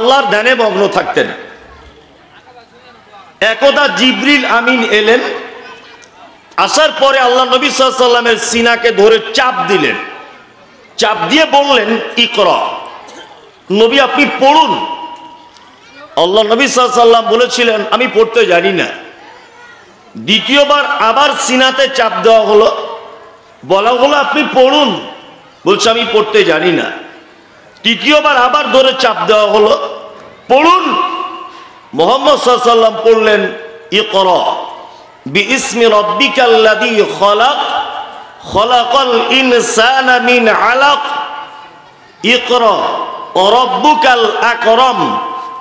আল্লাহর ধ্যানে মগ্ন থাকতেন। একদা জিবরিল আমিন এলেন, আসার পরে আল্লাহ নবী সাল্লাল্লাহু আলাইহি ওয়াসাল্লামের সিনাকে ধরে চাপ দিলেন, চাপ দিয়ে বললেন ইকরা, নবী আপনি পড়ুন। আল্লাহ নবী সাল্লাল্লাহু আলাইহি ওয়াসাল্লাম বলেছিলেন আমি পড়তে জানি না। দ্বিতীয়বার আবার সিনাতে চাপ দেওয়া হলো, বলা হলো আপনি পড়ুন, বলছে আমি পড়তে জানি না। তৃতীয়বার আবার ধরে চাপ দেওয়া হলো, পড়ুন। মুহাম্মদ সাল্লাল্লাহু আলাইহি ওয়াসাল্লাম পড়লেন ইকরা বিইসমি রাব্বিকাল্লাযী খলাক খলাকাল ইনসানা মিন আলাক ইকরা ওয়া রাব্বুকাল আকরাম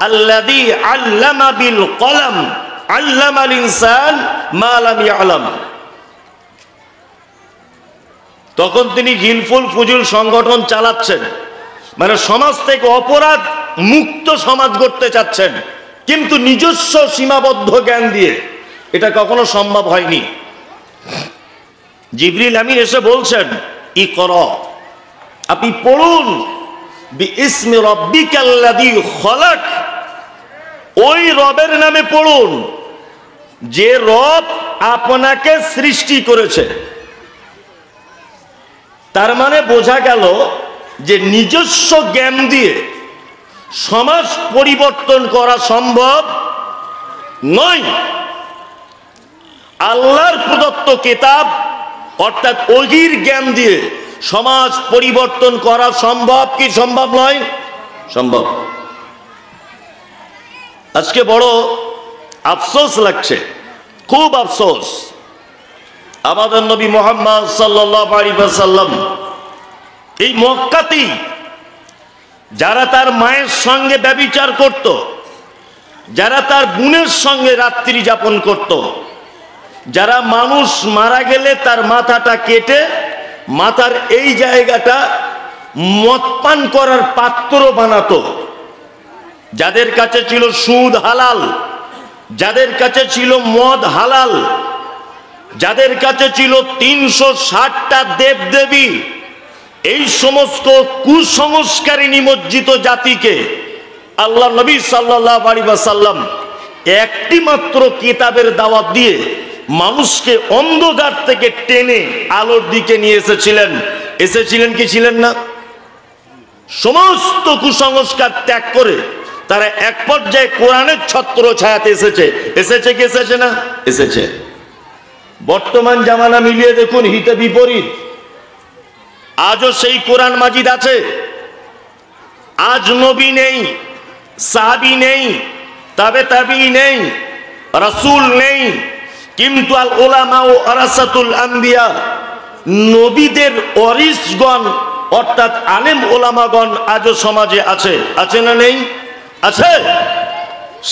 আল্লাযী আল্লামা বিল কলম আল্লামাল ইনসান মা লাম ইয়ালাম। তখন তিনি হিলফুল ফুজুল সংগঠন চালাচ্ছেন, মানে সমাজ থেকে অপরাধ মুক্ত সমাজ গড়তে চাচ্ছেন, কিন্তু নিজস্ব সীমাবদ্ধ জ্ঞান দিয়ে এটা কখনো সম্ভব হয়নি। জিবরিল আমিন এসে বলছেন ইকরা, আপনি পড়ুন বিইসমি রাব্বিকাল্লাযী খলাক, ওই রবের নামে পড়ুন যে রব আপনাকে সৃষ্টি করেছে। তার মানে বোঝা গেল যে নিজস্ব জ্ঞান দিয়ে সমাজ পরিবর্তন করা সম্ভব নয়। আল্লাহর প্রদত্ত কিতাব অর্থাৎ ওহীর জ্ঞান দিয়ে সমাজ পরিবর্তন করা সম্ভব কি সম্ভব নয়? সম্ভব। আজকে বড় আফসোস লাগছে, খুব আফসোস। আমাদের নবী মুহাম্মদ সাল্লাল্লাহু আলাইহি ওয়াসাল্লাম এই মক্কাতেই যারা তার মায়ের সঙ্গে ব্যভিচার করত, যারা তার বোনের সঙ্গে রাত্রি যাপন করত, যারা মানুষ মারা গেলে তার মাথাটা কেটে মাথার এই জায়গাটা মদ পান করার পাত্র বানাতো, যাদের কাছে ছিল সুদ হালাল, যাদের কাছে ছিল মদ হালাল, যাদের কাছে ছিল 360টা দেবদেবী, এই সমস্ত কুসংস্কারে নিমজ্জিত জাতিকে আল্লাহ নবী সাল্লাল্লাহু আলাইহি ওয়াসাল্লাম একটি মাত্র কিতাবের দাওয়াত দিয়ে মানুষকে অন্ধকার থেকে টেনে আলোর দিকে নিয়ে এসেছিলেন। এসেছিলেন কি ছিলেন না? সমস্ত কুসংস্কার ত্যাগ করে তারা এক পর্যায়ে কোরআনের ছত্র ছায়াতে এসেছে। এসেছে কি এসেছে না? এসেছে। বর্তমান জামানা মিলিয়ে দেখুন, হিতে বিপরীত। আজও সেই কোরআন মাজিদ আছে, আজ নবী নেই, সাহাবী নেই, তাবে তাবী নেই, রাসূল নেই, কিন্তু আল উলামা ও ওয়ারাসাতুল আম্বিয়া, নবীদের ওয়ারিসগণ অর্থাৎ আলেম ওলামাগণ আজও সমাজে আছে। আছে না নেই? আছে।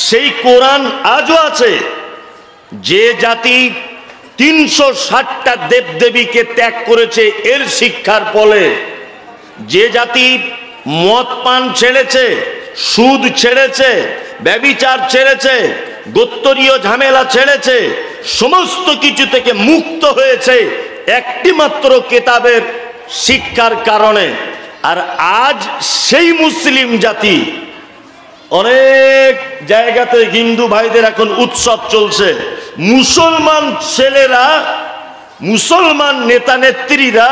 সেই কোরআন আজও আছে। যে জাতি 360টা দেবদেবীকে ত্যাগ করেছে এর শিক্ষার ফলে, যে জাতি মদ পান ছেড়েছে, সুদ ছেড়েছে, ব্যভিচার ছেড়েছে, গোত্তরীয় ঝামেলা ছেড়েছে, সমস্ত কিছু থেকে মুক্ত হয়েছে একটি মাত্র কিতাবের শিক্ষার কারণে। আর আজ সেই মুসলিম জাতি, অনেক জায়গাতে হিন্দু ভাইদের এখন উৎসব চলছে, মুসলমান ছেলেরা, মুসলমান নেতা নেত্রীরা,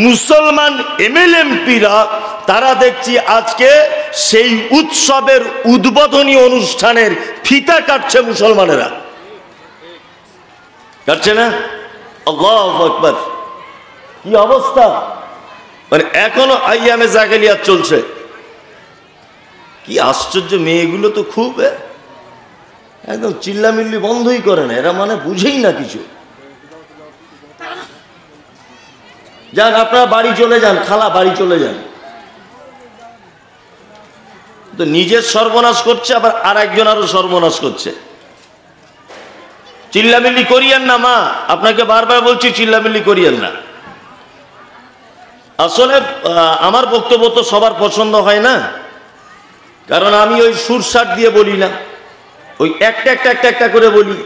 মুসলমান এমএলএমপিরা, তারা দেখছি আজকে সেই উৎসবের উদ্বোধনী অনুষ্ঠানের ফিতা কাটছে মুসলমানেরা। কাটছে না? আল্লাহু আকবার! কি অবস্থা! মানে এখনো আইয়ামে জাহেলিয়াত চলছে। কি আশ্চর্য! মেয়েগুলো তো খুব একদম চিল্লামিল্লি বন্ধই করে না, এরা মানে বুঝেই না কিছু। যান আপনারা বাড়ি চলে যান, খালা বাড়ি চলে যান। তো নিজের সর্বনাশ করছে, আবার আর একজন আরো সর্বনাশ করছে। চিল্লামিল্লি করিয়েন না মা, আপনাকে বারবার বলছি চিল্লামিল্লি করিয়েন না। আসলে আমার বক্তব্য তো সবার পছন্দ হয় না, কারণ আমি ওই সুরসাট দিয়ে বলি না, ওই একটা করে বলি,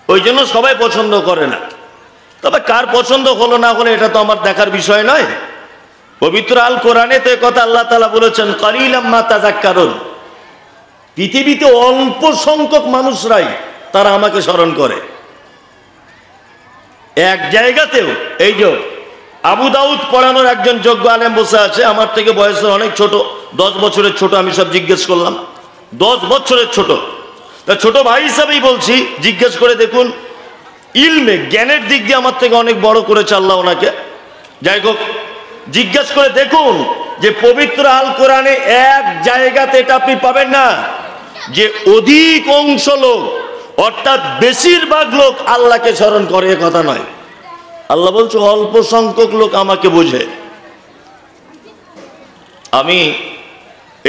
ওই জন্য সবাই পছন্দ করে না। তবে কার পছন্দ হলো না হলো এটা তো আমার দেখার বিষয় নয়। পবিত্র আল কোরআনে তো কথা আল্লাহ তাআলা বলেছেন, কালিলাম মা তাযাক্কারুন, পৃথিবীতে অল্প সংখ্যক মানুষরাই তারা আমাকে স্মরণ করে। এক জায়গাতেও এই যে আবু দাউদ পড়ানোর একজন যোগ্য আলেম বসে আছে, আমার থেকে বয়সে অনেক ছোট, 10 বছরের ছোট। আমি সব জিজ্ঞেস করলাম, 10 বছরের ছোট। তা ছোট ভাই হিসাবেই বলছি, জিজ্ঞেস করে দেখুন, ইলমে জ্ঞানের দিক দিয়ে আমার থেকে অনেক বড় করেছে আল্লাহ ওনাকে। যাই হোক, জিজ্ঞেস করে দেখুন যে পবিত্র আল কোরআনে এক জায়গাতে এটা আপনি পাবেন না যে অধিক অংশ লোক, অর্থাৎ বেশিরভাগ লোক আল্লাহকে স্মরণ করে, এ কথা নয়। আল্লাহ বলছে অল্প সংখ্যক লোক আমাকে বোঝে। আমি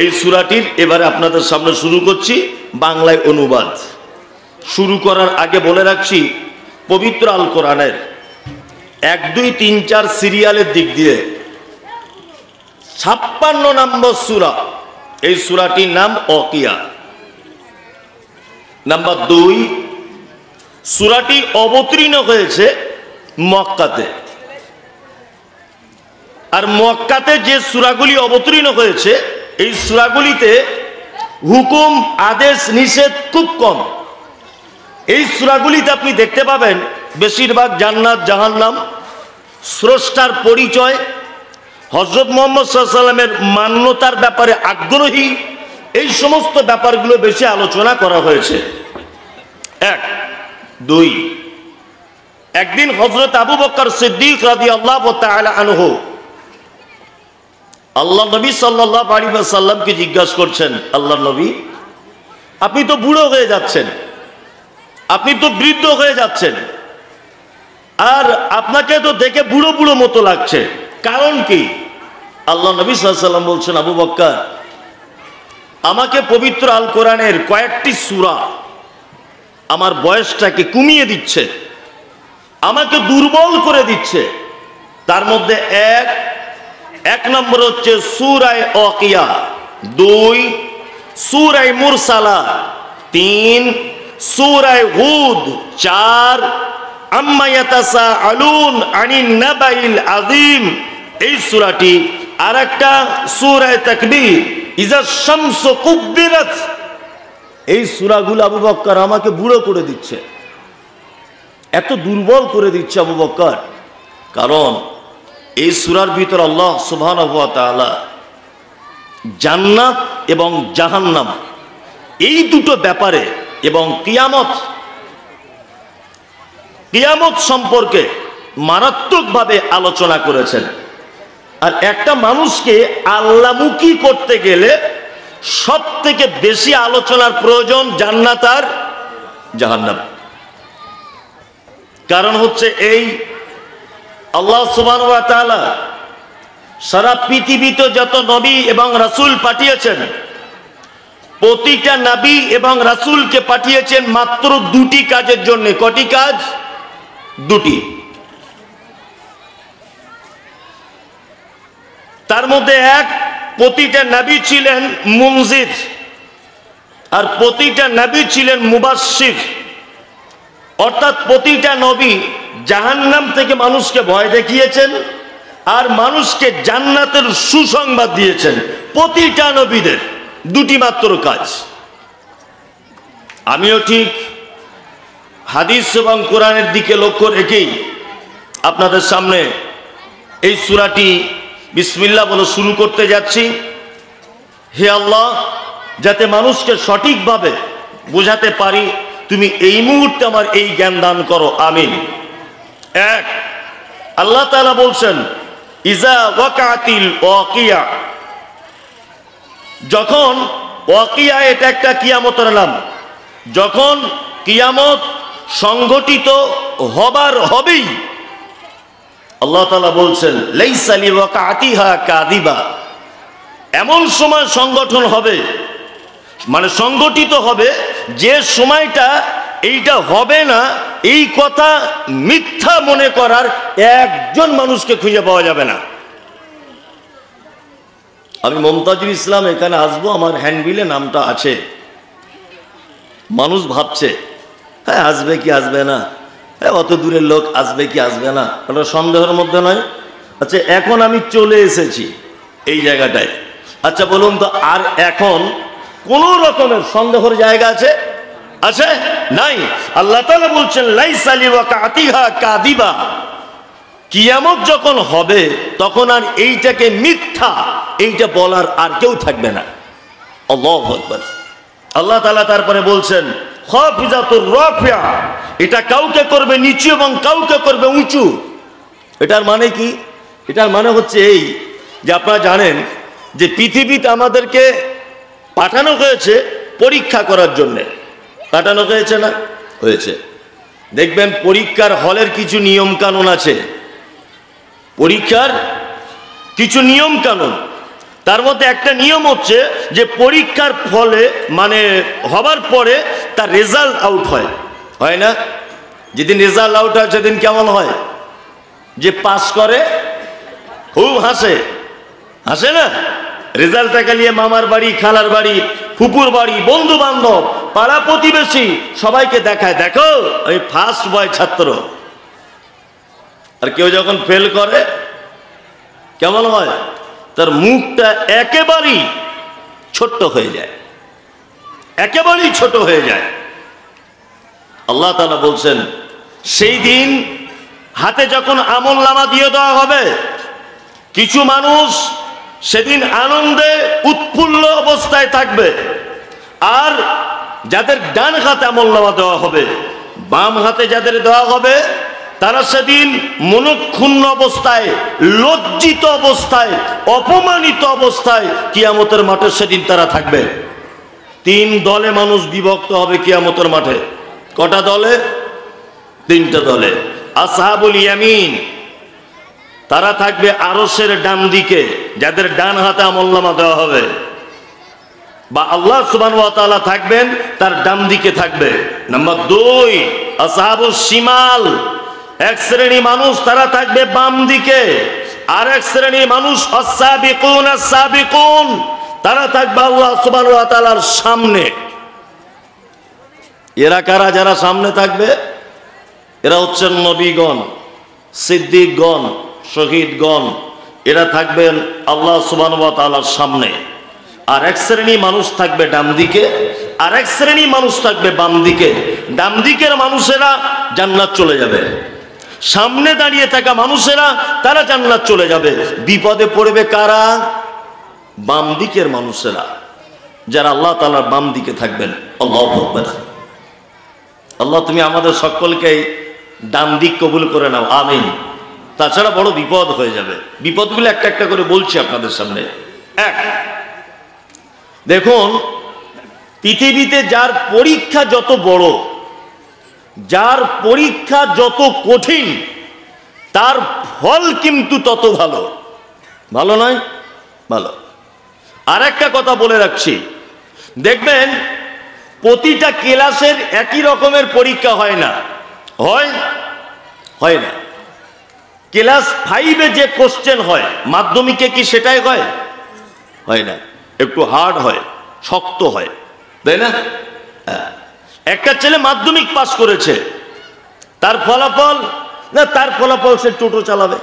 এই সূরাটির এবারে আপনাদের সামনে শুরু করছি বাংলায় অনুবাদ। শুরু করার আগে বলে রাখছি, পবিত্র আল কোরআনের 1, 2, 3, 4 সিরিয়ালের দিক দিয়ে 56 নম্বর সূরা। এই সূরাটির নাম ওয়াকিয়া। নাম্বার 2, সূরাটি অবতীর্ণ হয়েছে মক্কাতে। আর মক্কাতে যে সূরাগুলি অবতীর্ণ হয়েছে, এই সূরাগুলিতে হুকুম, আদেশ, নিষেধ খুব কম। এই সূরাগুলিতে আপনি দেখতে পাবেন বেশিরভাগ জান্নাত, জাহান্নাম, স্রষ্টার পরিচয়, হযরত মুহাম্মদ সাল্লাল্লাহু আলাইহি ওয়াসাল্লামের মান্যতার ব্যাপারে আগ্রহী, এই সমস্ত ব্যাপারগুলো বেশি আলোচনা করা হয়েছে। 1, 2, একদিন হযরত আবু বকর সিদ্দিক রাদিয়াল্লাহু তাআলা আনহু আল্লাহ নবী সাল্লাল্লাহু আলাইহি ওয়াসাল্লামকে জিজ্ঞাসা করছেন, আল্লাহ নবী, আপনি তো বুড়ো হয়ে যাচ্ছেন, আপনি তো বৃদ্ধ হয়ে যাচ্ছেন, আর আপনাকে তো দেখে বুড়ো বুড়ো মতো লাগছে, কারণ কি? আল্লাহ নবী সাল্লাল্লাহু আলাইহি ওয়াসাল্লাম বলছেন, আবু বকর, আমাকে পবিত্র আল কোরআনের কয়েকটি সূরা আমার বয়সটাকে কমিয়ে দিচ্ছে, আমাকে দুর্বল করে দিচ্ছে। তার মধ্যে এক নম্বর হচ্ছে সূরা ওয়াকিয়া, 2 সূরা মুরসালা, 3 সূরা হুদ, 4 আম্মা ইয়াতাসাআলুন আনিন নাবাইল আযীম এই সূরাটি, আর একটা সূরা তাকবীর, ইযা শামসু কুব্বিরাত। এই সূরাগুলো আবু বকর আমাকে বুড়ো করে দিচ্ছে, এত দুর্বল করে দিচ্ছে আবু বকর। কারণ এই সূরার ভিতর আল্লাহ সুবহানাহু ওয়া তাআলা জান্নাত এবং জাহান্নাম এই দুটো ব্যাপারে এবং কিয়ামত সম্পর্কে মারাত্মকভাবে আলোচনা করেছেন। আর একটা মানুষকে আল্লাহমুখী করতে গেলে সব থেকে বেশি আলোচনার প্রয়োজন জান্নাত আর জাহান্নাম। কারণ হচ্ছে এই, আল্লাহ সুবহানাহু ওয়া তাআলা সারা পৃথিবীতে যত নবী এবং রাসূল পাঠিয়েছেন, প্রতিটা নবী এবং রাসূলকে পাঠিয়েছেন মাত্র 2টি কাজের জন্য। কটি কাজ? 2টি। তার মধ্যে প্রতিটা নবী ছিলেন মুনজির, আর প্রতিটা নবী ছিলেন মুবাশশির। অর্থাৎ প্রতিটা নবী জাহান্নাম থেকে মানুষকে ভয় দেখিয়েছেন আর মানুষকে জান্নাতের সুসংবাদ দিয়েছেন। প্রতিটা নবীদের 2টি মাত্র কাজ। আমিও ঠিক হাদিস এবং কোরআনের দিকে লক্ষ্য রেখেই আপনাদের সামনে এই সূরাটি বিসমিল্লাহ বলে শুরু করতে যাচ্ছি। হে আল্লাহ, যাতে মানুষকে সঠিকভাবে বোঝাতে পারি, তুমি এই মুহূর্তে আমার এই জ্ঞান দান করো, আমিন। 1, আল্লাহ তাআলা বলছেন, ইজা ওয়াকাতিল ওয়াকিয়া। যখন ওয়াকিয়া, এটা একটা কিয়ামতের নাম, যখন কিয়ামত সংগঠিত হবেই, আল্লাহ তাআলা বলছেন, লাইসা লিওয়াকাতিহা কাযিবা। এমন সময় সংগঠন হবে, মানে সংগঠিত হবে, যে সময়টা এইটা হবে না এই কথা মিথ্যা মনে করার একজন মানুষকে খুঁজে পাওয়া যাবে না। আমি মুমতাজুল ইসলাম এখানে আসবো, আমার হ্যান্ডবিলে নামটা আছে। মানুষ ভাবছে, হ্যাঁ আসবে কি আসবে না, অত দূরের লোক আসবে কি আসবে না, ওটা সন্দেহের মধ্যে নয়। আচ্ছা, এখন আমি চলে এসেছি এই জায়গাটায়। আচ্ছা বলুন তো, আর এখন কোনো রকমের সন্দেহের জায়গা আছে? আছে? নাই। আল্লাহ তাআলা বলছেন লাইসা লিওয়াকাতিহা কাযিবা, কিয়ামত যখন হবে তখন আর এইটাকে মিথ্যা এইটা বলার আর কেউ থাকবে না। আল্লাহু আকবার। আল্লাহ তাআলা তারপরে বলছেন খাফিজাতুর রাফিয়া, এটা কাউকে করবে নিচু এবং কাউকে করবে উঁচু। এটার মানে কি? এটার মানে হচ্ছে এই যে আপনারা জানেন যে পৃথিবীতে আমাদেরকে পাঠানো হয়েছে পরীক্ষা করার জন্য। পাঠানো হয়েছে না? হয়েছে। দেখবেন পরীক্ষার হলের কিছু নিয়ম কানুন আছে, পরীক্ষার কিছু নিয়ম কানুন। তার মধ্যে একটা নিয়ম হচ্ছে যে পরীক্ষার ফলে মানে হবার পরে তার রেজাল্ট আউট হয়, হয় না? যেদিন রেজাল্ট আউট হয় সেদিন কেমন হয়? যে পাস করে খুব হাসে, হাসে না? রেজাল্টটাকে নিয়ে মামার বাড়ি, খালার বাড়ি, ফুপুর বাড়ি, বন্ধু বান্ধব, পাড়া প্রতিবেশী সবাইকে দেখায়, দেখো আমি ফার্স্ট বয় ছাত্র। আর কেউ যখন ফেল করে কেমন হয়? তার মুখটা একেবারেই ছোট্ট হয়ে যায়, একেবারেই ছোট হয়ে যায়। আল্লাহ তাআলা বলছেন সেই দিন হাতে যখন আমলনামা দিয়ে দেওয়া হবে, কিছু মানুষ সেদিন আনন্দে উৎফুল্ল অবস্থায় থাকবে, আর যাদের ডান হাতে আমলনামা দেওয়া হবে, বাম হাতে যাদের দেওয়া হবে তারা সেদিন মনক্ষুণ্ণ অবস্থায়, লজ্জিত অবস্থায়, অপমানিত অবস্থায় কিয়ামতের মাঠে সেদিন তারা থাকবে। তিন দলে মানুষ বিভক্ত হবে কিয়ামতের মাঠে। কটা দলে? তিনটা দলে। আসহাবুল ইয়ামিন, তারা থাকবে আরশের ডান দিকে, যাদের ডান হাতে আমলনামা দেওয়া হবে, বা আল্লাহ সুবহানাহু ওয়া তাআলা থাকবেন তার ডান দিকে থাকবে। নাম্বার 2 আসহাবুস শিমাল, এক শ্রেণী মানুষ তারা থাকবে বাম দিকে, আর এক শ্রেণী মানুষ আস-সাবিকুন আস-সাবিকুন, তারা থাকবে আল্লাহ সুবহানাহু ওয়া তাআলার সামনে। এরা কারা? যারা সামনে থাকবে এরা হচ্ছেন নবীগণ, সিদ্দিকগণ, শহীদগণ। এরা থাকবেন আল্লাহ সুবহানাহু ওয়া তাআলার সামনে। আর এক শ্রেণী মানুষ থাকবে ডান দিকে, আর এক শ্রেণী মানুষ থাকবে বাম দিকে। ডান দিকের মানুষেরা জান্নাত চলে যাবে, সামনে দাঁড়িয়ে থাকা মানুষেরা তারা জান্নাত চলে যাবে। বিপদে পড়বে কারা? বাম দিকের মানুষেরা, যারা আল্লাহ তাআলার বাম দিকে থাকবেন। আল্লাহু আকবার। আল্লাহ তুমি আমাদের সকলকে ডান দিক কবুল করে নাও, আমিন। তাছাড়া বড় বিপদ হয়ে যাবে। বিপদগুলো একটা একটা করে বলছি আপনাদের সামনে। এক, দেখুন পৃথিবীতে যার পরীক্ষা যত বড়, যার পরীক্ষা যত কঠিন, তার ফল কিন্তু তত ভালো। ভালো নয়? ভালো। আর একটা কথা বলে রাখছি, দেখবেন প্রতিটা ক্লাসের একই রকমের পরীক্ষা হয় না। হয়? হয় না। ক্লাস 5-এ যে কোশ্চেন হয় মাধ্যমিকে কি সেটাই হয়? হয় না। একটু হার্ড হয়, শক্ত হয়, তাই না? একটা ছেলে মাধ্যমিক পাস করেছে, তার ফলাফল না, তার ফলাফল সে টোটো চালাবে।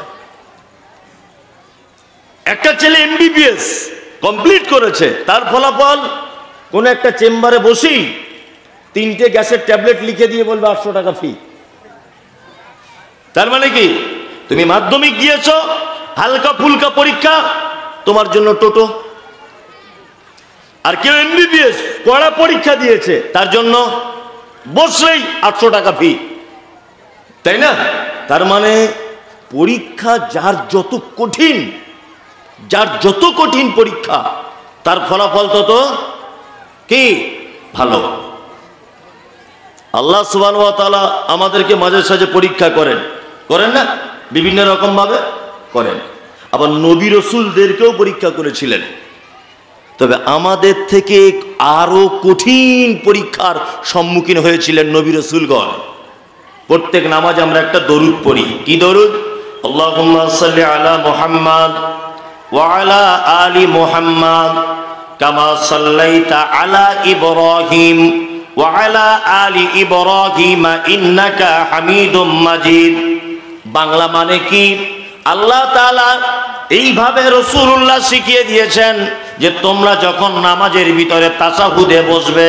একটা ছেলে MBBS কমপ্লিট করেছে, তার ফলাফল কোন একটা চেম্বারে বসি 3টে গ্যাসের ট্যাবলেট লিখে দিয়ে বলবে 800 টাকা ফি। তার মানে কি? তুমি মাধ্যমিক দিয়েছো, হালকা ফুলকা পরীক্ষা, তোমার জন্য টোটো। আর কেউ MBBS কড়া পরীক্ষা দিয়েছে, তার জন্য বসলেই 800 টাকা ফি, তাই না? তার মানে পরীক্ষা যার যত কঠিন, যার যত কঠিন পরীক্ষা, তার ফলাফল তত কি ভালো। আল্লাহ সুবহানাহু ওয়া তাআলা আমাদেরকে মাঝে সাঝে পরীক্ষা করেন, করেন না? বিভিন্ন রকম ভাবে করেন। আবার নবী রাসূলদেরকেও পরীক্ষা করেছিলেন। তবে আমাদের থেকে আরো কঠিন পরীক্ষার সম্মুখীন হয়েছিলেন নবী রাসূলগণ। প্রত্যেক নামাজ আমরা একটা দরুদ পড়ি। কি দরুদ? আল্লাহুম্মা সাল্লি আলা মুহাম্মাদ ওয়া আলা আলি মুহাম্মাদ কামা সাল্লাইতা আলা ইব্রাহিম ওয়া আলা আলি ইব্রাহিম ইন্নাকা হামিদুম মাজিদ। বাংলা মানে কি? আল্লাহ তাআলা এইভাবে রাসূলুল্লাহ শিখিয়ে দিয়েছেন যে তোমরা যখন নামাজের ভিতরে তাশাহুদে বসবে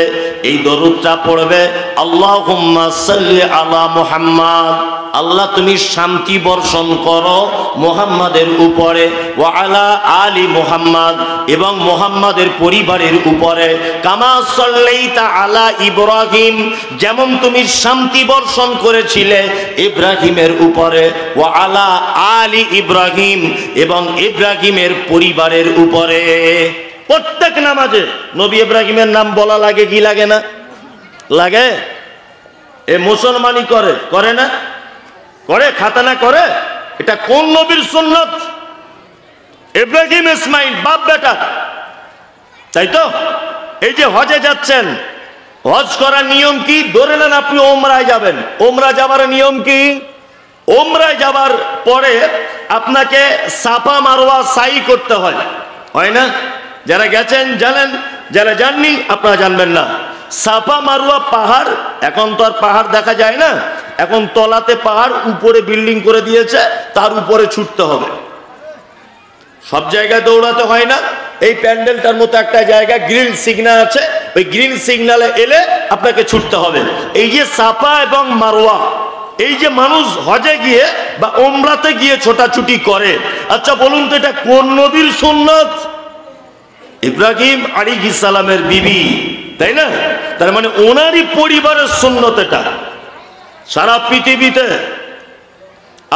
এই দরুদটা পড়বে, আল্লাহুম্মা সাল্লি আলা মুহাম্মাদ, আল্লাহ তুমি শান্তি বর্ষণ করো মুহাম্মাদের উপরে, ওয়া আলা আলি মুহাম্মাদ, এবং মুহাম্মাদের পরিবারের উপরে, কামা সাল্লাইতা আলা ইব্রাহিম, যেমন তুমি শান্তি বর্ষণ করেছিলে ইব্রাহিমের উপরে, ওয়া আলা আলি ইব্রাহিম, এবং ইব্রাহিমের পরিবারের উপরে। প্রত্যেক নামাজে নবী ইব্রাহিমের নাম বলা লাগে কি লাগে না? লাগে। এ মুসলমানই করে না? করে, খাতানা করে। এটা কোন নবীর সুন্নত? ইব্রাহিম ইসমাইল বাপ বেটা, তাই তো? এই যে হজে যাচ্ছেন, হজ করার নিয়ম কি? ধরে নেন আপনি ওমরায় যাবেন, ওমরা যাবার নিয়ম কি? ওমরায় যাবার পরে আপনাকে সাফা মারওয়া সাই করতে হয়, হয় না? যারা গেছেন জানেন, যারা জাননি আপনারা জানবেন না। সাফা মারওয়া পাহাড়, এখন তো আর পাহাড় দেখা যায় না, এখন তলাতে পাহাড়, উপরে বিল্ডিং করে দিয়েছে, তার উপরে ছুটতে হবে। সব জায়গায় দৌড়াতে হয় না। এই প্যান্ডেলটার মতো একটা জায়গা গ্রিন সিগন্যাল আছে, ওই গ্রিন সিগন্যালে এলে আপনাকে ছুটতে হবে। এই যে সাফা এবং মারওয়া, এই যে মানুষ হজে গিয়ে বা ওমরাতে গিয়ে ছোটাছুটি করে, আচ্ছা বলুন তো এটা কোন নবীর সুন্নত? ইব্রাহিম আলাইহিস সালামের বিবি, তাই না? তার মানে ওনারই পরিবারের সুন্নত এটা। সারা পৃথিবীতে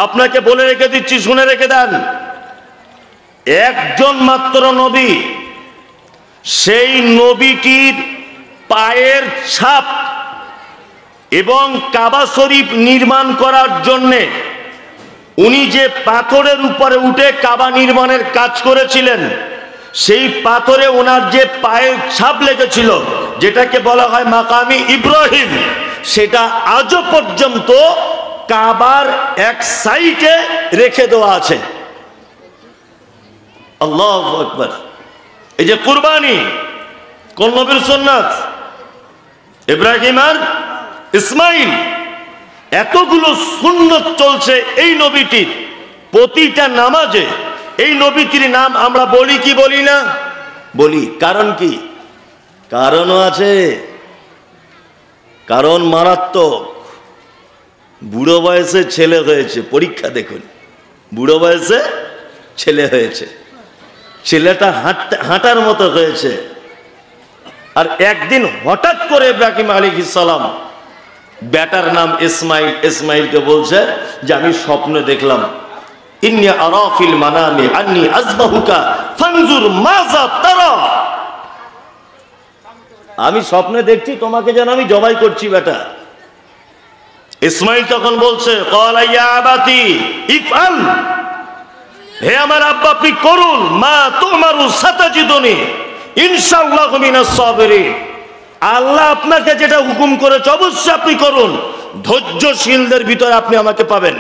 আপনাকে বলে রেখে দিচ্ছি, শুনে রেখে দেন, একজন মাত্র নবী, সেই নবীটির পায়ের ছাপ এবং কাবা শরীফ নির্মাণ করার জন্যে উনি যে পাথরের উপরে উঠে কাবা নির্মাণের কাজ করেছিলেন, সেই পাথরে ওনার যে পায়ের ছাপ লেগেছিল, যেটাকে বলা হয় মাকামি ইব্রাহিম, সেটা আজও পর্যন্ত কাবার এক সাইডে রেখে দেওয়া আছে। আল্লাহু আকবার। এই যে কুরবানি কোন নবীর সুন্নাত? ইব্রাহিম আর ইসমাইল। এতগুলো সুন্নত চলছে এই নবীটির, প্রতিটা নামাজে এই নবীটির নাম আমরা বলি কি বলি না? বলি। কারণ কি? কারণও আছে, কারণ মারাত্মক। বুড়ো বয়সে ছেলে হয়েছে, পরীক্ষা দেখুন, বুড়ো বয়সে ছেলে হয়েছে, ছেলেটা হাঁটার মতো হয়েছে। আর একদিন হঠাৎ করে ইব্রাহিম আলাইহিস সালাম, বেটার নাম ইসমাইল, ইসমাইলকে বলছে যে আমি স্বপ্নে দেখলাম, ইন্নী আরা ফিল মানামি আন্নী আযবাহুকা ফানজুর মাযা তারা, আমি স্বপ্নে দেখছি তোমাকে যেন আমি জবাই করছি বেটা। ইসমাইল তখন বলছে, ক্বালা ইয়া আবাতি ইফআল, হে আমার আব্বা আপনি করুন, মা তুমারু সাতাজিদুনি ইনশাআল্লাহু মিনাস সাবিরিন, আল্লাহ আপনাকে যেটা হুকুম করেছে অবশ্যই আপনি করুন, ধৈর্যশীলদের ভিতরে আপনি আমাকে পাবেন।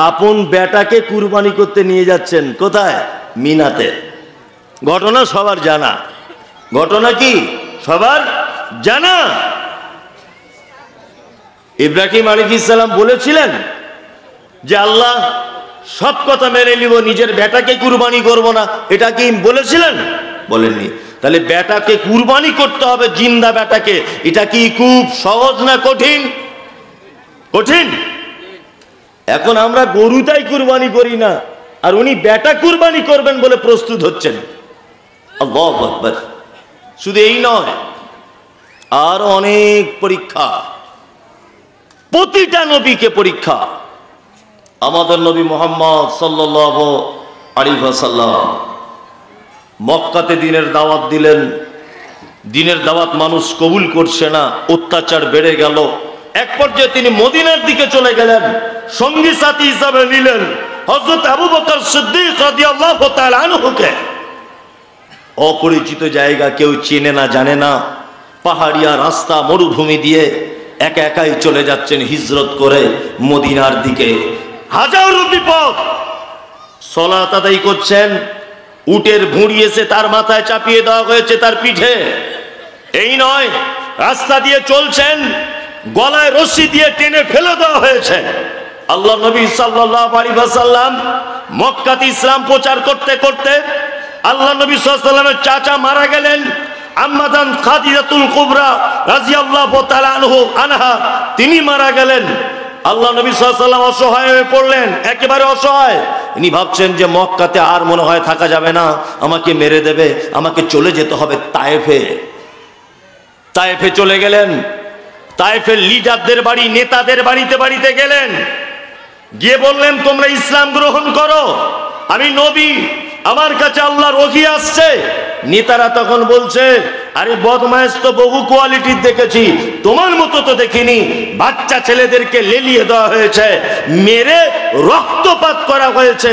আপন বেটাকে কুরবানি করতে নিয়ে যাচ্ছেন কোথায়? মিনাতে। ঘটনা সবার জানা, ঘটনা কি সবার জানা। ইব্রাহিম আলাইহিস সালাম বলেছিলেন যে আল্লাহ সব কথা মেনে নিব, নিজের বেটাকে কুরবানি করব না, এটা কি বলেছিলেন? বলেননি। তাহলে বেটাকে কুরবানি করতে হবে, জিন্দা বেটাকে। এটা কি খুব সহজ না কঠিন? কঠিন। এখন আমরা গরুটাই কুরবানি করি না, আর উনি বেটা কুরবানি করবেন বলে প্রস্তুত হচ্ছেন। আল্লাহু আকবার। শুধু এই নয়, আর অনেক পরীক্ষা, প্রতিটা নবীকে পরীক্ষা। আমাদের নবী মুহাম্মদ সাল্লাল্লাহু আলাইহি ওয়াসাল্লাম মক্কাতে দিনের দাওয়াত দিলেন, দিনের দাওয়াত মানুষ কবুল করছে না, অত্যাচার বেড়ে গেল। এক পর্যায়ে তিনি মদিনার দিকে চলে গেলেন, সঙ্গী সাথী হিসাবে নিলেন হযরত আবু বকর সিদ্দিক রাদিয়াল্লাহু তাআলা আনহুকে। অপরিচিত জায়গা, কেউ চেনে না জানে না, পাহাড়িয়া রাস্তা, মরুভূমি দিয়ে একা একাই চলে যাচ্ছেন হিজরত করে মদিনার দিকে। হাজারো বিপদ। সালাত আদায় করছেন, উটের ভুঁড়ি এসে তার মাথায় চাপিয়ে দেওয়া হয়েছে, তার পিঠে। এই নয়, রাস্তা দিয়ে চলছেন, গলায় রশি দিয়ে টেনে ফেলে দেওয়া হয়েছে। আল্লাহ নবী সাল্লাল্লাহু আলাইহি ওয়াসাল্লাম মক্কাতে ইসলাম প্রচার করতে করতে আল্লাহ নবী সাল্লাল্লাহু আলাইহি ওয়াসাল্লামের চাচা মারা গেলেন। আম্মাজান খাদিজাতুল কুবরা রাদিয়াল্লাহু তাআলা আনহা তিনি মারা গেলেন। আল্লাহ নবী সাল্লাল্লাহু আলাইহি ওয়াসাল্লাম অসহায় হয়ে পড়লেন, একেবারে অসহায়। ইনি ভাবছেন যে মক্কাতে আর মনে হয় থাকা যাবে না, আমাকে মেরে দেবে, আমাকে চলে যেতে হবে তায়েফে। তায়েফে চলে গেলেন। তায়েফের লিডারদের বাড়ি, নেতাদের বাড়িতে বাড়িতে গেলেন, গিয়ে বললেন তোমরা ইসলাম গ্রহণ করো, আমি নবী, আমার কাছে আল্লাহর ওহী আসছে। নেতারা তখন বলছে, আরে বদমাইশ তো বহু কোয়ালিটির দেখেছি, তোমার মতো তো দেখিনি। বাচ্চা ছেলেদেরকে লেলিয়ে দেওয়া হয়েছে, মেরে রক্তপাত করা হয়েছে,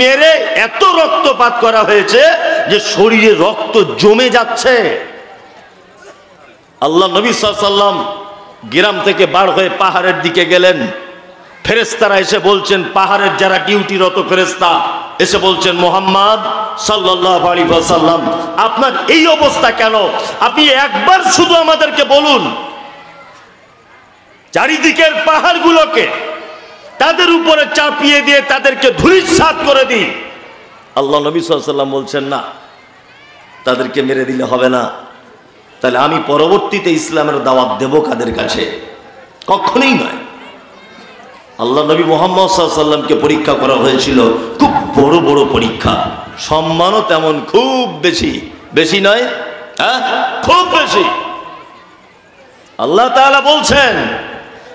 মেরে এত রক্তপাত করা হয়েছে যে শরীরে রক্ত জমে যাচ্ছে। আল্লাহ নবী সাল্লাল্লাহু আলাইহি ওয়াসাল্লাম গ্রাম থেকে বার হয়ে পাহাড়ের দিকে গেলেন। ফেরেশতারা এসে বলছেন, পাহাড়ের যারা ডিউটিরত ফেরেশতা এসে বলছেন, মুহাম্মদ সাল্লাল্লাহু আলাইহি ওয়াসাল্লাম আপনার এই অবস্থা কেন? আপনি একবার শুধু আমাদেরকে বলুন, চারিদিকের পাহাড়গুলোকে তাদের উপরে চাপিয়ে দিয়ে তাদেরকে ধূলিসাৎ করে দিই। আল্লাহ নবী সাল্লাল্লাহু আলাইহি ওয়াসাল্লাম বলছেন, না, তাদেরকে মেরে দিলে হবে না। তাহলে আমি পরবর্তীতে ইসলামের দাওয়াত দেব কাদের কাছে? কখনোই নয়। আল্লাহ নবী মুহাম্মদ সাল্লাল্লাহু আলাইহি ওয়াসাল্লামকে পরীক্ষা করা হয়েছিল, খুব বড় বড় পরীক্ষা, সম্মানও তেমন খুব বেশি, বেশি নয়, হ্যাঁ, খুব বেশি। আল্লাহ তাআলা বলছেন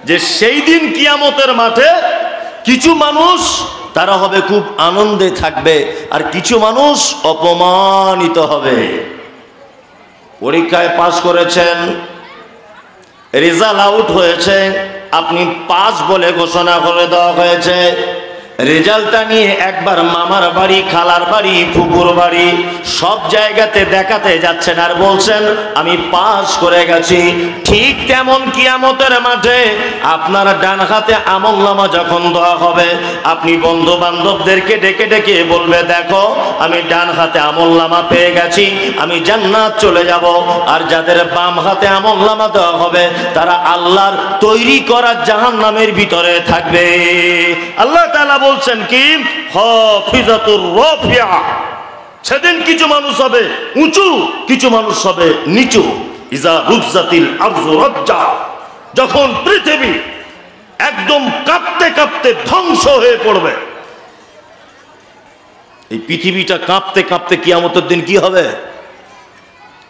যে সেই দিন কিয়ামতের মাঠে কিছু মানুষ তারা হবে খুব আনন্দে থাকবে, আর কিছু মানুষ অপমানিত হবে। পরীক্ষায় পাস করেছেন, রেজাল্ট আউট হয়েছে, আপনি পাস বলে ঘোষণা করে দেওয়া হয়েছে। রেজাল্টটা নিয়ে একবার মামার বাড়ি, খালার বাড়ি, ফুপুর বাড়ি সব জায়গাতে দেখাতে যাচ্ছেন আর বলছেন আমি পাস করে গেছি। ঠিক তেমন কিয়ামতের মাঠে আপনার ডান হাতে আমলনামা যখন দেওয়া হবে, আপনি বন্ধু বান্ধবদেরকে ডেকে ডেকে বলবে, দেখো আমি ডান হাতে আমলনামা পেয়ে গেছি, আমি জান্নাত চলে যাব। আর যাদের বাম হাতে আমলনামা দেওয়া হবে তারা আল্লাহর তৈরি করা জাহান্নামের ভিতরে থাকবে। আল্লাহ তাআলা বলছেন কি, হাফিজাতুর রাফিয়া, সেদিন কিছু মানুষ হবে উঁচু, কিছু মানুষ হবে নিচু। ইজা রুজ্জাতিল আরযু রাজ্জা, যখন পৃথিবী একদম কাঁপতে কাঁপতে ধ্বংস হয়ে পড়বে। এই পৃথিবীটা কাঁপতে কাঁপতে কিয়ামতের দিন কি হবে?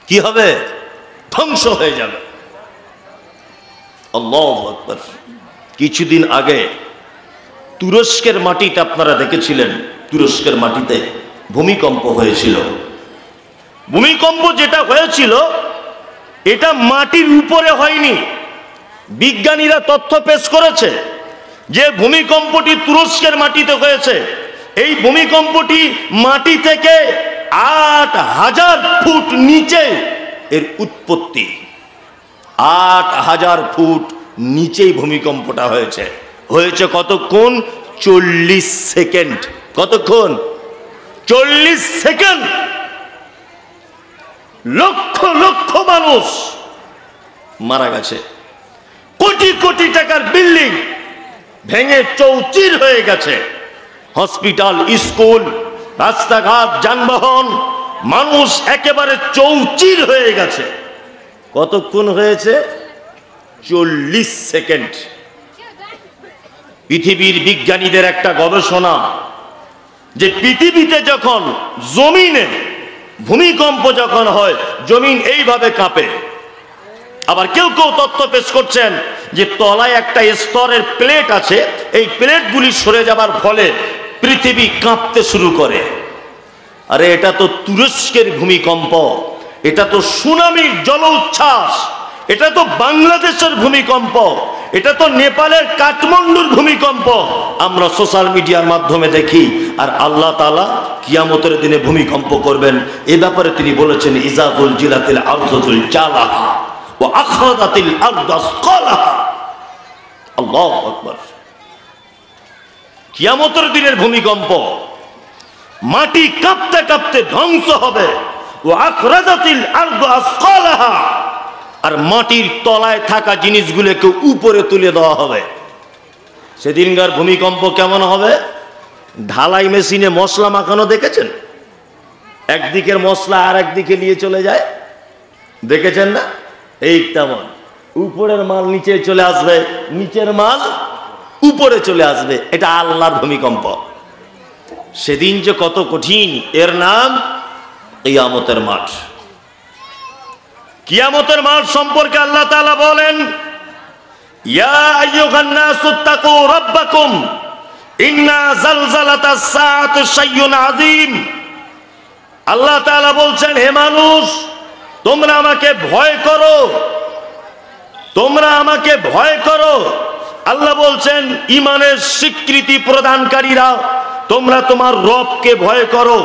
কি হবে? ধ্বংস হয়ে যাবে। আল্লাহু আকবার। কিছুদিন আগে তুরস্কের মাটিতে আপনারা দেখেছিলেন, তুরস্কের মাটিতে ভূমিকম্প হয়েছিল। ভূমিকম্প যেটা হয়েছিল এটা মাটির উপরে হয়নি। বিজ্ঞানীরা তথ্য পেশ করেছে যে ভূমিকম্পটি তুরস্কের মাটিতে হয়েছে। এই ভূমিকম্পটি মাটি থেকে ৮,০০০ ফুট নিচে এর উৎপত্তি। ৮,০০০ ফুট নিচেই ভূমিকম্পটা হয়েছে। হয়েছে কতক্ষণ? ৪০ সেকেন্ড। কতক্ষণ? ৪০ সেকেন্ড। লক্ষ লক্ষ মানুষ মারা গেছে। কোটি কোটি টাকার বিল্ডিং ভেঙে চৌচির হয়ে গেছে। হসপিটাল, স্কুল, রাস্তাঘাট, যানবাহন, মানুষ একেবারে চৌচির হয়ে গেছে। কতক্ষণ হয়েছে? ৪০ সেকেন্ড। পৃথিবীর বিজ্ঞানীদের একটা গবেষণা যে পৃথিবীতে যখন জমিনে ভূমিকম্প যখন হয় জমিন এইভাবে কাঁপে। আবার কেউ কেউ তথ্য পেশ করছেন যে তলায় একটা স্তরের প্লেট আছে, এই প্লেটগুলি সরে যাবার ফলে পৃথিবী কাঁপতে শুরু করে। আরে এটা তো তুরস্কের ভূমিকম্প, এটা তো সুনামির জলোচ্ছ্বাস, এটা তো বাংলাদেশের ভূমিকম্প, এটা তো নেপালের কাঠমান্ডুর ভূমিকম্প আমরা সোশ্যাল মিডিয়ার মাধ্যমে দেখি। আর আল্লাহ তাআলা কিয়ামতের দিনে ভূমিকম্প করবেন, এ ব্যাপারে তিনি বলেছেন ইজা যুলজিলাতিল আরযু যুলজালাহা ওয়া আখরাজাতিল আরযু আসকালাহা। আল্লাহু আকবার। কিয়ামতের দিনের ভূমিকম্প, মাটি কাঁপতে কাঁপতে ধ্বংস হবে। ওয়া আখরাজাতিল আরযু আসকালাহা, আর মাটির তলায় থাকা জিনিসগুলোকে উপরে তুলে দেওয়া হবে। সেদিনকার ভূমিকম্প কেমন হবে? ঢালাই মেশিনে মশলা মাখানো দেখেছেন? একদিকের মশলা আর একদিকে নিয়ে চলে যায়, দেখেছেন না? এই তেমন উপরের মাল নিচে চলে আসবে, নিচের মাল উপরে চলে আসবে। এটা আল্লাহর ভূমিকম্প। সেদিন যে কত কঠিন, এর নাম কিয়ামতের মাঠ। কিয়ামতের মাঠ সম্পর্কে আল্লাহ তাআলা বলেন, ইয়া আইয়ুহান নাসু তাকু রাব্বাকুম ইন্না জালজালাতাস সাআতি শাইউন আযীম। আল্লাহ তাআলা বলছেন, হে মানুষ, তোমরা আমাকে ভয় করো, তোমরা আমাকে ভয় করো। আল্লাহ বলছেন, ইমানের স্বীকৃতি প্রদানকারীরা, তোমরা তোমার রবকে ভয় করো।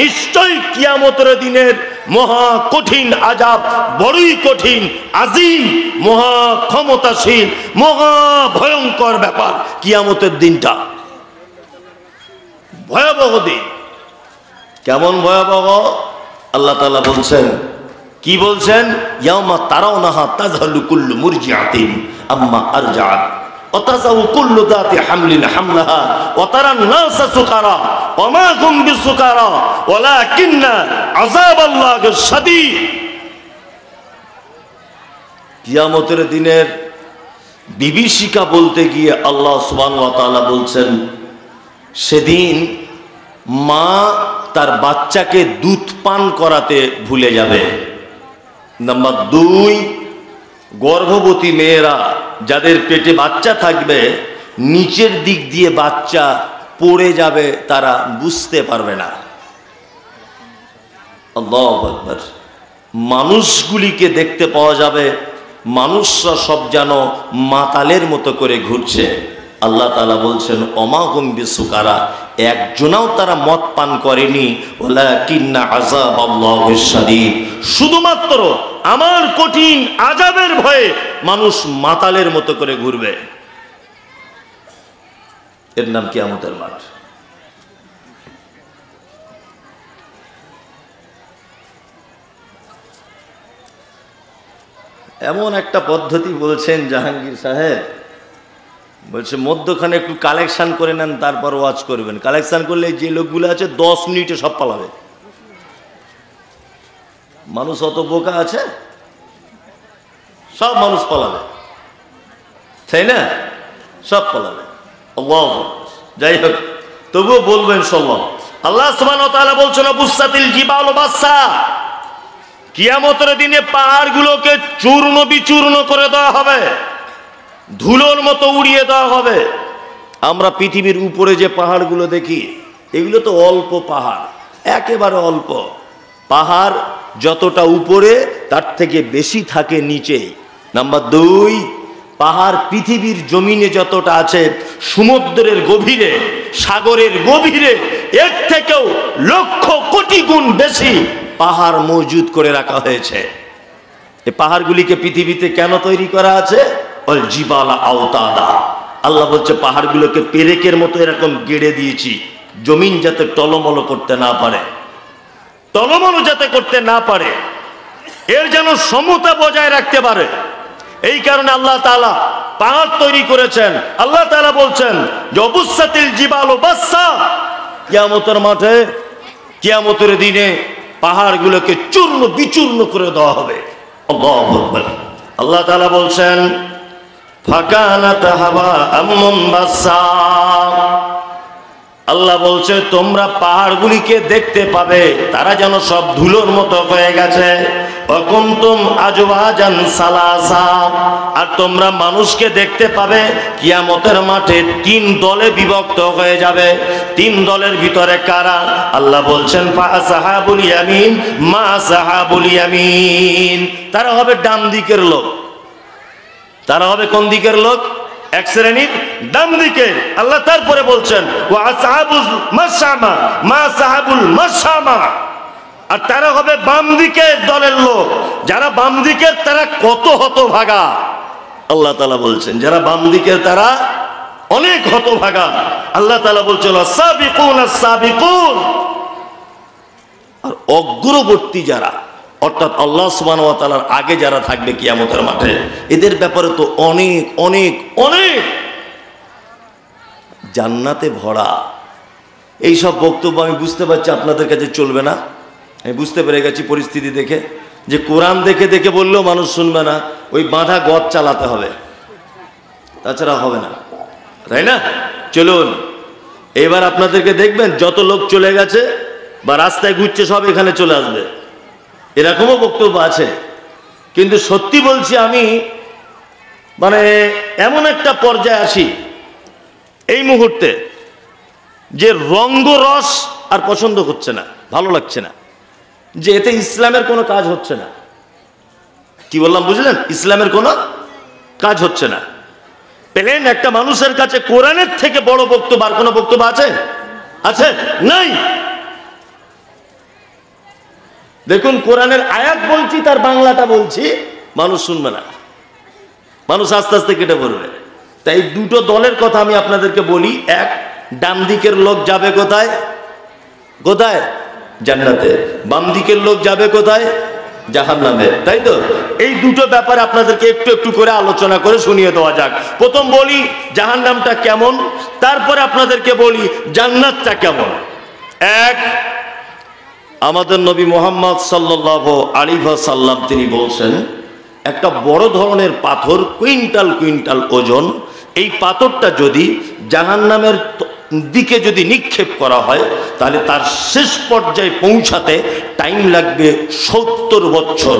নিশ্চয়ই কিয়ামতের দিনের মহা কঠিন আযাব বড়ই কঠিন, আযীম, মহা ক্ষমতাশীল, মহা ভয়ঙ্কর ব্যাপার। কিয়ামতের দিনটা ভয়াবহ দিন। কেমন ভয়াবহ? আল্লাহ তাআলা বলছেন, কি বলছেন? ইয়াউমা তারাউনাহা তাযহালু কুল্লু মুরজিআতিন আম্মা আরজাআত ওয়া তাযাউ কুল্লু যাতি হামলিন হামলাহা ওয়া তারান নাসা সুকারা ওয়া মা হুম বিসুকারা ওয়ালাকিন্না আযাবাল্লাহি শাদীদ। কিয়ামতের দিনের বিভীষিকা বলতে গিয়ে আল্লাহ সুবহানাহু ওয়া তাআলা বলছেন, সেদিন মা তার বাচ্চাকে দুধ পান করাতে ভুলে যাবে। নাম্বার 2, গর্ভবতী মেয়েরা যাদের পেটে বাচ্চা থাকবে, নিচের দিক দিয়ে বাচ্চা পড়ে যাবে, তারা বুঝতে পারবে না। আল্লাহু আকবার। মানুষগুলিকে দেখতে পাওয়া যাবে, মানুষরা সব যেন মাতালের মতো করে ঘুরছে। আল্লাহ তাআলা বলছেন, ওমা হুম বিসুকারা, একজনাও তারা মদ পান করেনি। ওয়ালাকিন্না আযাবাল্লাহি শাদীদ, শুধুমাত্র আমার কঠিন আযাবের ভয়ে মানুষ মাতালের মতো করে ঘুরবে। এর নাম কিয়ামতের মাঠ। এমন একটা পদ্ধতি বলছেন জাহাঙ্গীর সাহেব, বলছে মধ্যখানে একটু কালেকশন করে নেন, তারপর ওয়াজ করবেন। কালেকশন করলে যে লোকগুলো আছে 10 মিনিটে সব পালাবে। মানুষ অত বোকা আছে, সব মানুষ পালাবে, তাই না? সব পালাবে। আল্লাহ, যাই হোক, তবুও বলবেন ইনশাআল্লাহ। আল্লাহ সুবহানাহু ওয়া তাআলা বলছেন, বুসাতিল জিবাল বাসা, কিয়ামতের দিনে পাহাড়গুলোকে চূর্ণ বিচূর্ণ করে দেওয়া হবে, ধুলোর মতো উড়িয়ে দেওয়া হবে। আমরা পৃথিবীর উপরে যে পাহাড়গুলো দেখি, এগুলো তো অল্প পাহাড়, একেবারে অল্প পাহাড়। যতটা উপরে তার থেকে বেশি থাকে নিচে। নাম্বার 2, পাহাড় পৃথিবীর জমিনে যতটা আছে, সমুদ্রের গভীরে, সাগরের গভীরে এর থেকেও লক্ষ কোটি গুণ বেশি পাহাড় মজুদ করে রাখা হয়েছে। এই পাহাড়গুলিকে পৃথিবীতে কেন তৈরি করা আছে? অল জিবালা আওতাদা, আল্লাহ বলছে পাহাড়গুলোকে পেরেকের মতো এরকম গেড়ে দিয়েছি, জমিন যাতে টলমল করতে না পারে, টলমল যাতে করতে না পারে, এর যেন সমতা বজায় রাখতে পারে। এই কারণে আল্লাহ তাআলা পাহাড় তৈরি করেছেন। আল্লাহ তাআলা বলছেন, জবুসাতিল জিবালু বাসসা, কিয়ামতের মাঠে, কিয়ামতের দিনে পাহাড়গুলোকে চূর্ণ বিচূর্ণ করে দেওয়া হবে। আল্লাহু আকবার। আল্লাহ তাআলা বলছেন, ফাকানাত হাবাআম মুনবাসসা, আল্লাহ বলছে তোমরা পাহাড়গুলিকে দেখতে পাবে, তারা যেন সব ধুলোর মতো হয়ে গেছে। অকুনতুম আজওয়াজান সালাসা, আর তোমরা মানুষকে দেখতে পাবে কিয়ামতের মাঠে 3 দলে বিভক্ত হয়ে যাবে। 3 দলের ভিতরে কারা? আল্লাহ বলছেন, ফাসাহাবুল ইয়ামিন মা সাহাবুল ইয়ামিন, তারা হবে ডান দিকের লোক। তারা হবে কোন দিকের লোক? এক শ্রেণীর ডান দিকে। আল্লাহ তারপরে বলছেন, ওয়া আসহাবুল মাশামা মা সাহাবুল মাশামা, আর তারা হবে বাম দিকের দলের লোক। যারা বাম দিকের তারা কত হতভাগা। আল্লাহ তাআলা বলছেন, যারা বাম দিকের তারা অনেক হতভাগা। আল্লাহ তাআলা বলছেন, আস-সাবিকুন আস-সাবিকুন, আর অগ্রবর্তী যারা, অর্থাৎ আল্লাহ সুবহানাহু ওয়া তাআলার আগে যারা থাকবে কিয়ামতের মাঠে, এদের ব্যাপারে তো অনেক অনেক অনেক জান্নাতে ভরা। এই সব বক্তব্য আমি বুঝতে পারছি আপনাদের কাছে চলবে না। আমি বুঝতে পেরে গেছি পরিস্থিতি দেখে যে কোরআন দেখে দেখে বললেও মানুষ শুনবে না, ওই বাঁধা গদ চালাতে হবে, তাছাড়া হবে না, তাই না? চলুন এবার আপনাদেরকে দেখবেন যত লোক চলে গেছে বা রাস্তায় ঘুরছে সব এখানে চলে আসবে, এরকমও বক্তব্য আছে। কিন্তু সত্যি বলছি আমি, মানে এমন একটা পর্যায়ে আসি এই মুহূর্তে যে রঙ্গরস আর পছন্দ হচ্ছে না, ভালো লাগছে না, যে এতে ইসলামের কোনো কাজ হচ্ছে না। কি বললাম বুঝলেন? ইসলামের কোনো কাজ হচ্ছে না। প্লেন একটা মানুষের কাছে কোরআনের থেকে বড় বক্তব্য আর কোনো বক্তব্য আছে? আছে? নাই। দেখুন কোরআনের আয়াত বলছি, তার বাংলাটা বলছি, মানুষ শুনবে না, মানুষ আস্তে আস্তে কেটে পড়বে। তাই দুটো দলের কথা আমি আপনাদেরকে বলি। এক, ডান দিকের লোক যাবে কোথায়? কোথায়? জান্নাতে। বাম দিকের লোক যাবে কোথায়? জাহান্নামে, তাই তো? এই দুটো ব্যাপারে আপনাদেরকে একটু একটু করে আলোচনা করে শুনিয়ে দেওয়া যাক। প্রথম বলি জাহান্নামটা কেমন, তারপরে আপনাদেরকে বলি জান্নাতটা কেমন। এক, আমাদের নবী মুহাম্মদ সাল্লাল্লাহু আলাইহি ওয়াসাল্লাম তিনি বলছেন, একটা বড় ধরনের পাথর, কুইন্টাল কুইন্টাল ওজন, এই পাথরটা যদি জাহান্নামের দিকে যদি নিক্ষেপ করা হয় তাহলে তার শেষ পর্যায়ে পৌঁছাতে টাইম লাগবে 70 বছর।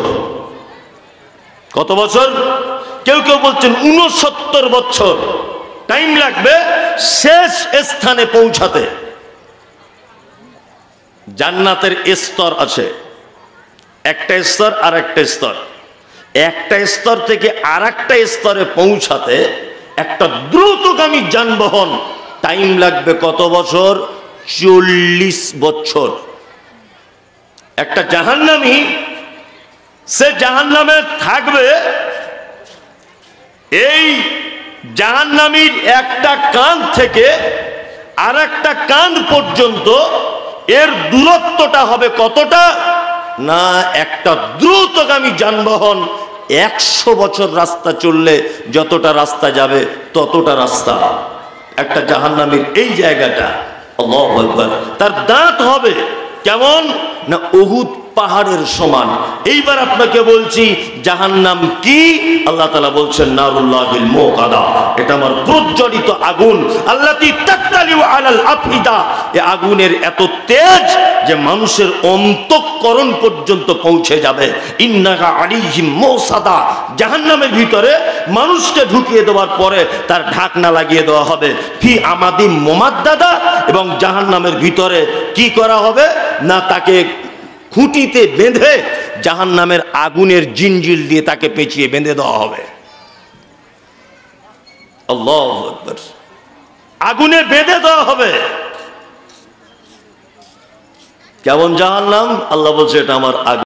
কত বছর? কেউ কেউ বলছেন 69 বছর টাইম লাগবে শেষ স্থানে পৌঁছাতে। জান্নাতের স্তর আছে, একটা স্তর আর একটা স্তর, একটা স্তর থেকে আর একটা স্তরে পৌঁছাতে একটা দ্রুতগামী যানবাহন টাইম লাগবে কত বছর? 40 বছর। একটা জাহান্নামী, সে জাহান্নামে থাকবে, এই জাহান্নামীর একটা কান থেকে আর একটা কান পর্যন্ত এর দূরত্বটা হবে কতটা? না, একটা দ্রুতগামী যানবাহন 100 বছর রাস্তা চললে যতটা রাস্তা যাবে ততটা রাস্তা। একটা জাহান্নামীর এই জায়গাটা, আল্লাহু আকবার, তার দাঁত হবে কেমন? না উহুদ পাহাড়ের সমান। এইবার আপনাকে বলছি জাহান্নাম কি? আল্লাহ তাআলা বলছেন নারুল্লাহিল মুকাদা, এটা আমার প্রজ্বলিত আগুন। আল্লাতী তাক্তালিউ আলাল আফিদা, এই আগুনের এত তেজ যে মানুষের অন্তঃকরণ পর্যন্ত পৌঁছে যাবে। ইন্নাহা আলাইহিম মুসাদা, জাহান্নামের ভিতরে মানুষকে ঢুকিয়ে দেওয়ার পরে তার ঢাকনা লাগিয়ে দেওয়া হবে। ফি আমাদিম মুমাদ্দাদা, এবং জাহান্নামের ভিতরে কি করা হবে? না তাকে খুঁটিতে বেঁধে জাহান্নামের আগুনের জিঞ্জির দিয়ে তাকে পেঁচিয়ে বেঁধে দেওয়া হবে। আল্লাহু আকবার, আগুনে বেঁধে দেওয়া হবে। কেমন জাহান্নাম? আল্লাহ বলছে এটা আমার আগুন।